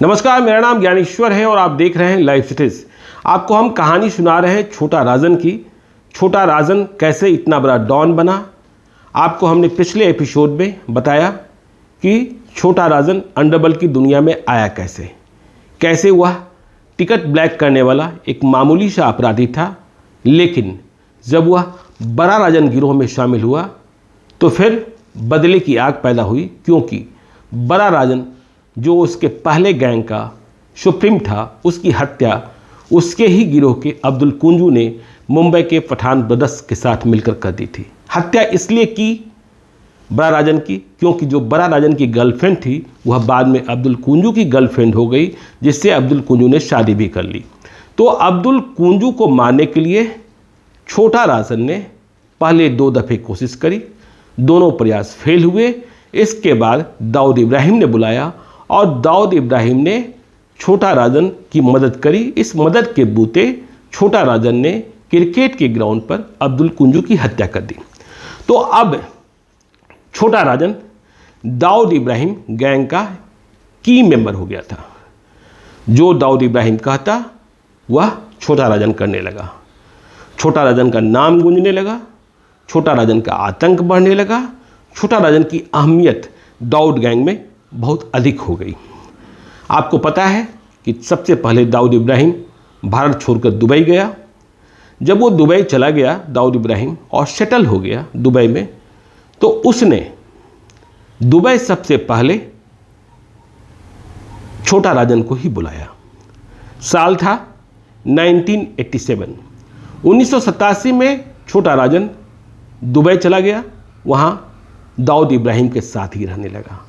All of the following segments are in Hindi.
नमस्कार, मेरा नाम ज्ञानेश्वर है और आप देख रहे हैं लाइव सिटीज। आपको हम कहानी सुना रहे हैं छोटा राजन की। छोटा राजन कैसे इतना बड़ा डॉन बना। आपको हमने पिछले एपिसोड में बताया कि छोटा राजन अंडरवर्ल्ड की दुनिया में आया कैसे वह टिकट ब्लैक करने वाला एक मामूली सा अपराधी था, लेकिन जब वह बड़ा राजन गिरोह में शामिल हुआ तो फिर बदले की आग पैदा हुई, क्योंकि बड़ा राजन जो उसके पहले गैंग का सुप्रीम था, उसकी हत्या उसके ही गिरोह के अब्दुल कुंजू ने मुंबई के पठान ब्रदर्स के साथ मिलकर कर दी थी। हत्या इसलिए की बड़ा राजन की, क्योंकि जो बड़ा राजन की गर्लफ्रेंड थी वह बाद में अब्दुल कुंजू की गर्लफ्रेंड हो गई, जिससे अब्दुल कुंजू ने शादी भी कर ली। तो अब्दुल कुंजू को मारने के लिए छोटा राजन ने पहले 2 दफ़े कोशिश करी, दोनों प्रयास फेल हुए। इसके बाद दाऊद इब्राहिम ने बुलाया और दाऊद इब्राहिम ने छोटा राजन की मदद करी। इस मदद के बूते छोटा राजन ने क्रिकेट के ग्राउंड पर अब्दुल कुंजू की हत्या कर दी। तो अब छोटा राजन दाऊद इब्राहिम गैंग का की मेंबर हो गया था। जो दाऊद इब्राहिम कहता वह छोटा राजन करने लगा। छोटा राजन का नाम गूंजने लगा, छोटा राजन का आतंक बढ़ने लगा, छोटा राजन की अहमियत दाऊद गैंग में बहुत अधिक हो गई। आपको पता है कि सबसे पहले दाऊद इब्राहिम भारत छोड़कर दुबई गया। जब वो दुबई चला गया दाऊद इब्राहिम और सेटल हो गया दुबई में, तो उसने दुबई सबसे पहले छोटा राजन को ही बुलाया। साल था 1987। 1987 में छोटा राजन दुबई चला गया, वहाँ दाऊद इब्राहिम के साथ ही रहने लगा।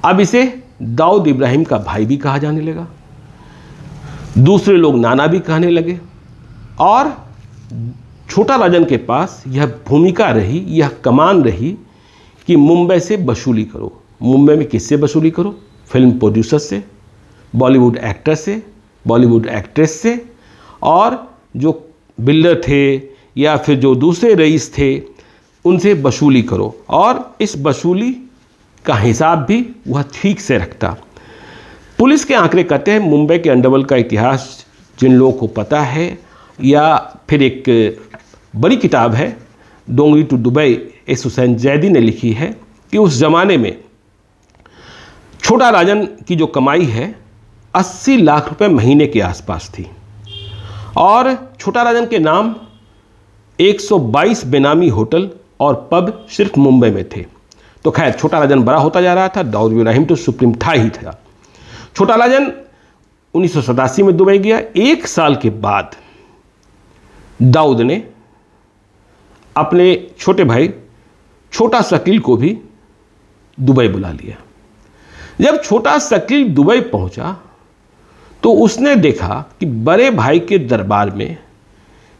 अब इसे दाऊद इब्राहिम का भाई भी कहा जाने लगा, दूसरे लोग नाना भी कहने लगे। और छोटा राजन के पास यह भूमिका रही, यह कमान रही कि मुंबई से वसूली करो। मुंबई में किससे वसूली करो? फिल्म प्रोड्यूसर से, बॉलीवुड एक्टर से, बॉलीवुड एक्ट्रेस से, और जो बिल्डर थे या फिर जो दूसरे रईस थे उनसे वसूली करो। और इस वसूली का हिसाब भी वह ठीक से रखता। पुलिस के आंकड़े कहते हैं, मुंबई के अंडरवर्ल्ड का इतिहास जिन लोगों को पता है, या फिर एक बड़ी किताब है Dongri to Dubai, S Hussain Zaidi ने लिखी है, कि उस ज़माने में छोटा राजन की जो कमाई है 80 लाख रुपए महीने के आसपास थी। और छोटा राजन के नाम 122 बेनामी होटल और पब सिर्फ मुंबई में थे। तो खैर, छोटा राजन बड़ा होता जा रहा था, दाऊद इब्राहिम तो सुप्रीम था ही था। छोटा राजन 1987 में दुबई गया। 1 साल के बाद दाऊद ने अपने छोटे भाई छोटा शकील को भी दुबई बुला लिया। जब छोटा शकील दुबई पहुंचा तो उसने देखा कि बड़े भाई के दरबार में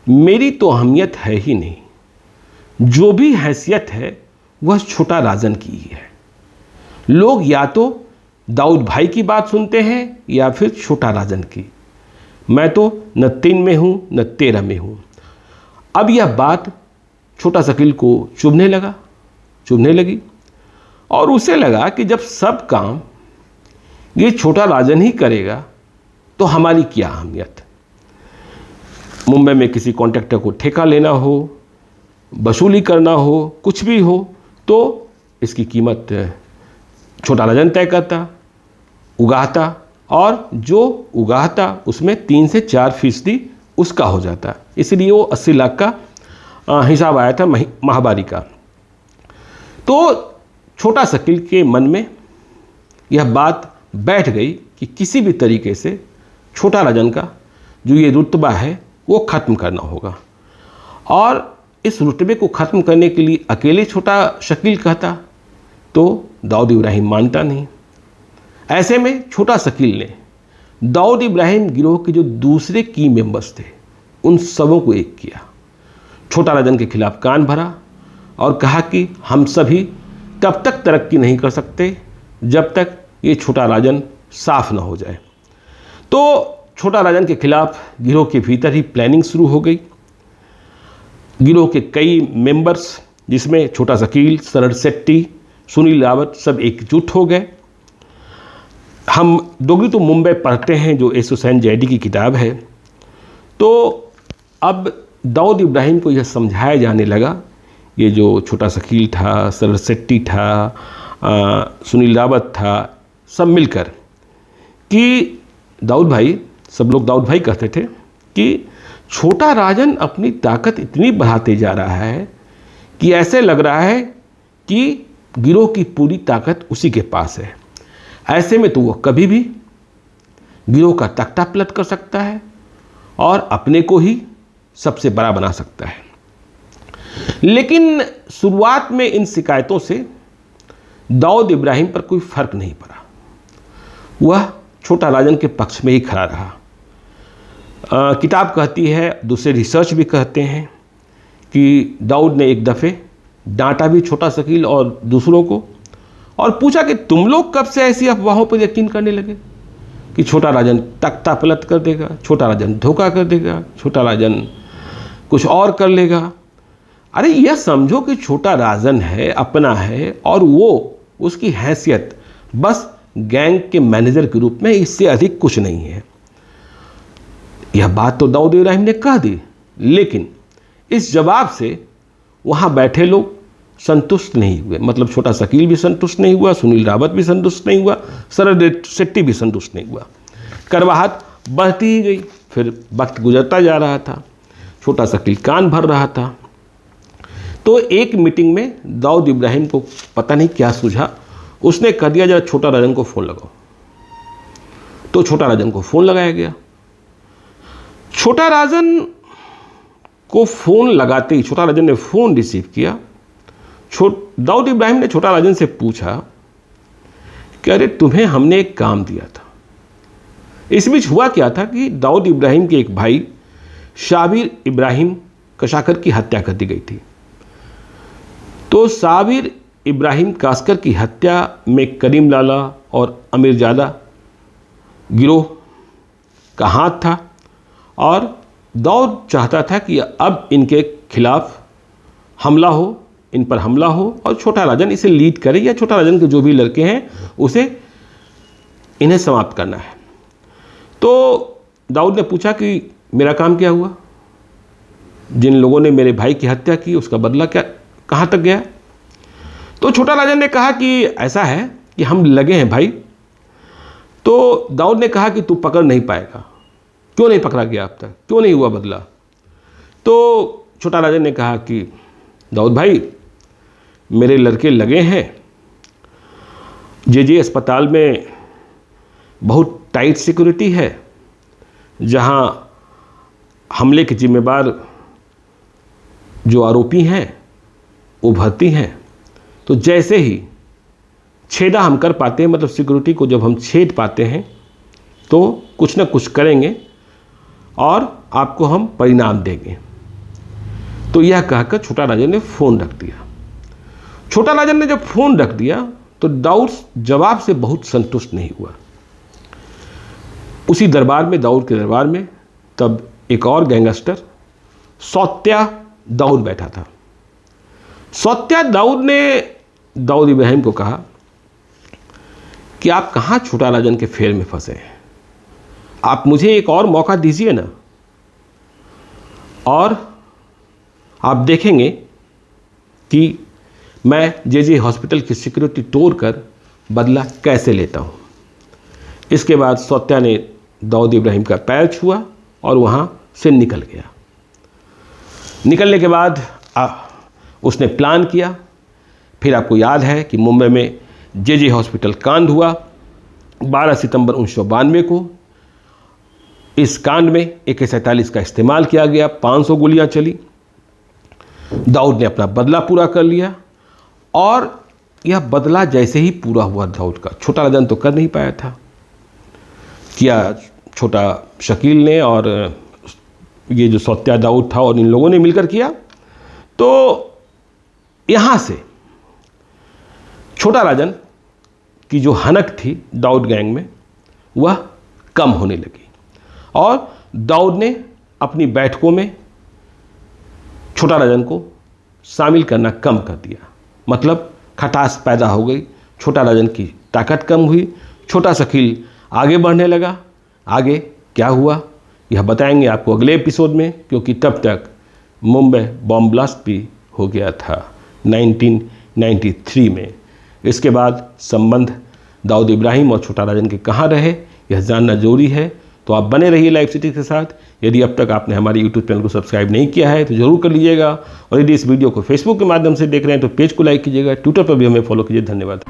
मेरी तो अहमियत है ही नहीं, जो भी हैसियत है वह छोटा राजन की ही है। लोग या तो दाऊद भाई की बात सुनते हैं या फिर छोटा राजन की। मैं तो न 3 में हूँ न 13 में हूँ। अब यह बात छोटा शकील को चुभने लगी और उसे लगा कि जब सब काम ये छोटा राजन ही करेगा तो हमारी क्या अहमियत। मुंबई में किसी कॉन्ट्रैक्टर को ठेका लेना हो, वसूली करना हो, कुछ भी हो, तो इसकी कीमत छोटा राजन तय करता, उगाता, और जो उगाता उसमें 3 से 4% उसका हो जाता। इसलिए वो 80 लाख का हिसाब आया था माहवारी का। तो छोटा शकील के मन में यह बात बैठ गई कि किसी भी तरीके से छोटा राजन का जो ये रुतबा है वो ख़त्म करना होगा। और इस रुतबे को ख़त्म करने के लिए अकेले छोटा शकील कहता तो दाऊद इब्राहिम मानता नहीं। ऐसे में छोटा शकील ने दाऊद इब्राहिम गिरोह के जो दूसरे की मेंबर्स थे उन सबों को एक किया, छोटा राजन के खिलाफ कान भरा और कहा कि हम सभी तब तक तरक्की नहीं कर सकते जब तक ये छोटा राजन साफ न हो जाए। तो छोटा राजन के खिलाफ गिरोह के भीतर ही प्लानिंग शुरू हो गई। गिरोह के कई मेंबर्स, जिसमें छोटा शकील, शरद शेट्टी, सुनील रावत, सब एकजुट हो गए। हम डोगरी तो मुंबई पढ़ते हैं, जो एस हुसैन जैदी की किताब है। तो अब दाऊद इब्राहिम को यह समझाया जाने लगा, ये जो छोटा शकील था, सरवर सेट्टी था, सुनील रावत था, सब मिलकर, कि दाऊद भाई, सब लोग दाऊद भाई कहते थे कि छोटा राजन अपनी ताकत इतनी बढ़ाते जा रहा है कि ऐसे लग रहा है कि गिरोह की पूरी ताकत उसी के पास है। ऐसे में तो वो कभी भी गिरोह का तख्ता पलट कर सकता है और अपने को ही सबसे बड़ा बना सकता है। लेकिन शुरुआत में इन शिकायतों से दाऊद इब्राहिम पर कोई फर्क नहीं पड़ा। वह छोटा राजन के पक्ष में ही खड़ा रहा। किताब कहती है, दूसरे रिसर्च भी कहते हैं कि दाऊद ने एक दफ़े डांटा भी छोटा शकील और दूसरों को, और पूछा कि तुम लोग कब से ऐसी अफवाहों पर यकीन करने लगे कि छोटा राजन तख्ता पलट कर देगा, छोटा राजन धोखा कर देगा, छोटा राजन कुछ और कर लेगा। अरे यह समझो कि छोटा राजन है, अपना है, और वो उसकी हैसियत बस गैंग के मैनेजर के रूप में, इससे अधिक कुछ नहीं है। यह बात तो दाऊद इब्राहिम ने कह दी, लेकिन इस जवाब से वहाँ बैठे लोग संतुष्ट नहीं हुए। मतलब छोटा शकील भी संतुष्ट नहीं हुआ, सुनील रावत भी संतुष्ट नहीं हुआ, सरवर सेट्टी भी संतुष्ट नहीं हुआ। करवाहट बढ़ती ही गई। फिर वक्त गुजरता जा रहा था, छोटा शकील कान भर रहा था। तो एक मीटिंग में दाऊद इब्राहिम को पता नहीं क्या सूझा, उसने कह दिया, जरा छोटा राजन को फ़ोन लगाओ। तो छोटा राजन को फ़ोन लगाया गया। छोटा राजन को फ़ोन लगाते ही छोटा राजन ने फ़ोन रिसीव किया। दाऊद इब्राहिम ने छोटा राजन से पूछा कि अरे तुम्हें हमने एक काम दिया था। इस बीच हुआ क्या था कि दाऊद इब्राहिम के एक भाई शाबिर इब्राहिम कशाकर की हत्या कर दी गई थी। तो शाबिर इब्राहिम कास्कर की हत्या में करीम लाला और अमीर जादा गिरोह का हाथ था, और दाऊद चाहता था कि अब इनके खिलाफ हमला हो, इन पर हमला हो, और छोटा राजन इसे लीड करे, या छोटा राजन के जो भी लड़के हैं उसे इन्हें समाप्त करना है। तो दाऊद ने पूछा कि मेरा काम क्या हुआ, जिन लोगों ने मेरे भाई की हत्या की उसका बदला क्या, कहाँ तक गया। तो छोटा राजन ने कहा कि ऐसा है कि हम लगे हैं भाई। तो दाऊद ने कहा कि तू पकड़ नहीं पाएगा। क्यों नहीं पकड़ा गया अब तक, क्यों नहीं हुआ बदला। तो छोटा राजन ने कहा कि दाऊद भाई, मेरे लड़के लगे हैं, जे अस्पताल में बहुत टाइट सिक्योरिटी है, जहां हमले के जिम्मेदार जो आरोपी हैं वो भर्ती हैं। तो जैसे ही छेदा हम कर पाते हैं, मतलब सिक्योरिटी को जब हम छेद पाते हैं तो कुछ ना कुछ करेंगे और आपको हम परिणाम देंगे। तो यह कहकर छोटा राजन ने फ़ोन रख दिया। छोटा राजन ने जब फ़ोन रख दिया तो दाऊद जवाब से बहुत संतुष्ट नहीं हुआ। उसी दरबार में, दाऊद के दरबार में, तब एक और गैंगस्टर सौत्या दाऊद बैठा था। सौत्या दाऊद ने दाऊद इब्राहिम को कहा कि आप कहाँ छोटा राजन के फेर में फंसे हैं, आप मुझे एक और मौका दीजिए ना, और आप देखेंगे कि मैं जे हॉस्पिटल की सिक्योरिटी तोड़कर बदला कैसे लेता हूँ। इसके बाद सौत्या ने दाऊद इब्राहिम का पैर छुआ और वहाँ से निकल गया। निकलने के बाद उसने प्लान किया। फिर आपको याद है कि मुंबई में जे हॉस्पिटल कांड हुआ 12 सितंबर 1992 को। इस कांड में AK-47 का इस्तेमाल किया गया, 500 गोलियां चली। दाऊद ने अपना बदला पूरा कर लिया, और यह बदला जैसे ही पूरा हुआ दाऊद का, छोटा राजन तो कर नहीं पाया था, किया छोटा शकील ने और ये जो सौत्या दाऊद था और इन लोगों ने मिलकर किया। तो यहाँ से छोटा राजन की जो हनक थी दाऊद गैंग में वह कम होने लगी, और दाऊद ने अपनी बैठकों में छोटा राजन को शामिल करना कम कर दिया। मतलब खटास पैदा हो गई, छोटा राजन की ताकत कम हुई, छोटा शकील आगे बढ़ने लगा। आगे क्या हुआ यह बताएंगे आपको अगले एपिसोड में, क्योंकि तब तक मुंबई बॉम्ब ब्लास्ट भी हो गया था 1993 में। इसके बाद संबंध दाऊद इब्राहिम और छोटा राजन के कहाँ रहे यह जानना जरूरी है। तो आप बने रहिए लाइव सिटी के साथ। यदि अब तक आपने हमारे यूट्यूब चैनल को सब्सक्राइब नहीं किया है तो जरूर कर लीजिएगा, और यदि इस वीडियो को फेसबुक के माध्यम से देख रहे हैं तो पेज को लाइक कीजिएगा, ट्विटर पर भी हमें फॉलो कीजिए। धन्यवाद।